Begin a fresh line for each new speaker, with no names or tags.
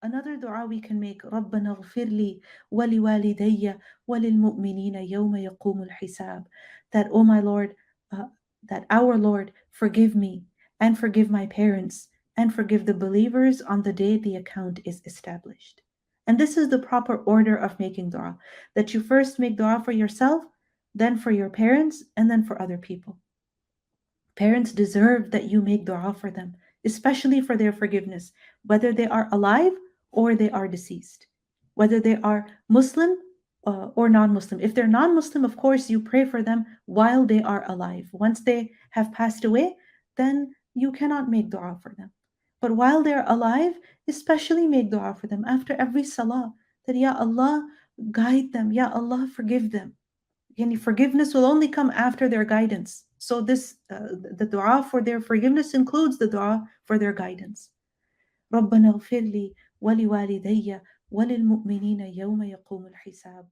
Another dua we can make, rabbighfirli, waliwalidayya, mumineena yauma hisab. That, oh my Lord, uh, that our Lord, forgive me and forgive my parents and forgive the believers on the day the account is established. And this is the proper order of making dua, that you first make dua for yourself, then for your parents, and then for other people. Parents deserve that you make dua for them, especially for their forgiveness, whether they are alive or they are deceased, whether they are Muslim or non Muslim. If they're non Muslim, of course, you pray for them while they are alive. Once they have passed away, then you cannot make dua for them. But while they're alive, especially make dua for them after every salah, that Ya Allah, guide them, Ya Allah, forgive them. Yani forgiveness will only come after their guidance. So the dua for their forgiveness includes the dua for their guidance. ربنا اغفر لي ولوالدي وللمؤمنين يوم يقوم الحساب.